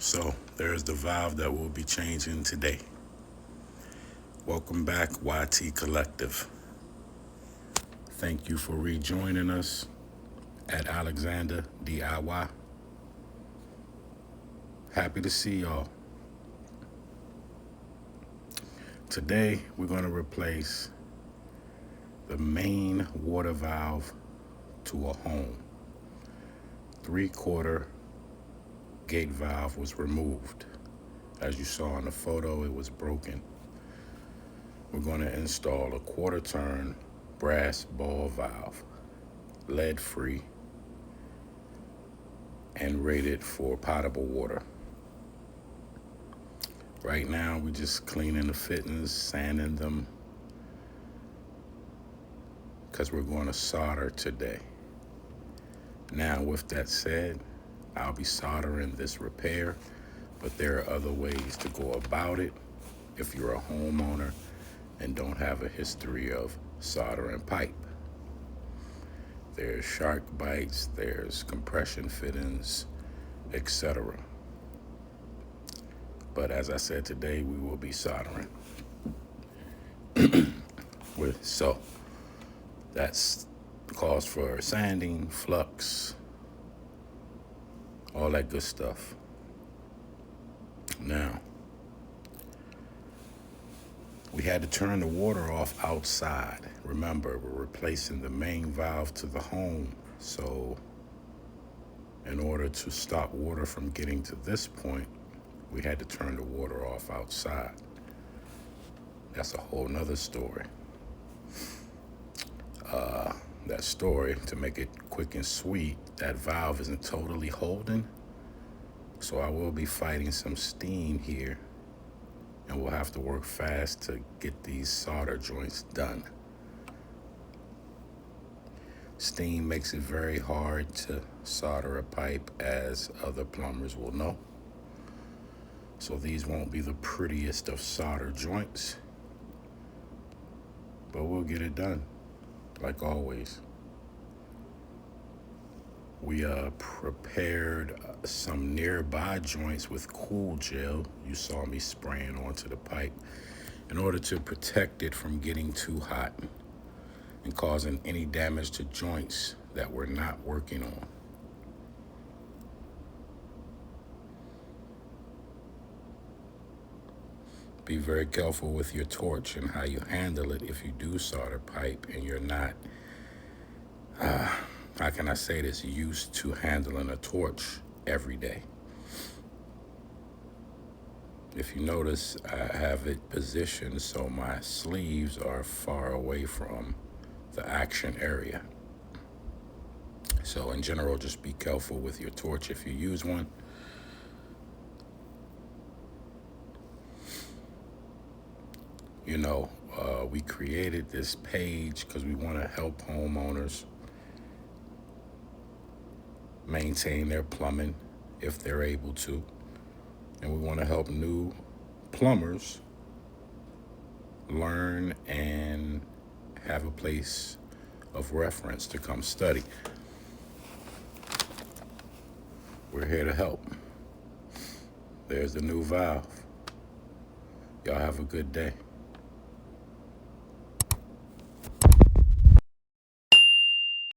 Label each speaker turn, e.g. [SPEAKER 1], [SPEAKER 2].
[SPEAKER 1] So there's the valve that we'll be changing today. Welcome back, YT Collective. Thank you for rejoining us at Alexander DIY. Happy to see y'all. Today we're going to replace the main water valve to a home. 3/4 gate valve was removed. As you saw in the photo, it was broken. We're going to install a 1/4 turn brass ball valve, lead free, and rated for potable water. Right now, we're just cleaning the fittings, sanding them, because we're going to solder today. Now, with that said, I'll be soldering this repair, but there are other ways to go about it if you're a homeowner and don't have a history of soldering pipe. There's shark bites, there's compression fittings, etc. But as I said, today we will be soldering. So that's calls for sanding, flux, all that good stuff. Now, we had to turn the water off outside. Remember, we're replacing the main valve to the home. So in order to stop water from getting to this point, we had to turn the water off outside. That's a whole nother story. That story, to make it quick and sweet, that valve isn't totally holding. So I will be fighting some steam here, and we'll have to work fast to get these solder joints done. Steam makes it very hard to solder a pipe, as other plumbers will know. So these won't be the prettiest of solder joints, but we'll get it done, like always. We prepared some nearby joints with cool gel. You saw me spraying onto the pipe in order to protect it from getting too hot and causing any damage to joints that we're not working on. Be very careful with your torch and how you handle it if you do solder pipe and you're not, how can I say this, used to handling a torch every day. If you notice, I have it positioned so my sleeves are far away from the action area. So in general, just be careful with your torch if you use one. You know, we created this page because we want to help homeowners maintain their plumbing if they're able to. And we want to help new plumbers learn and have a place of reference to come study. We're here to help. There's the new valve. Y'all have a good day.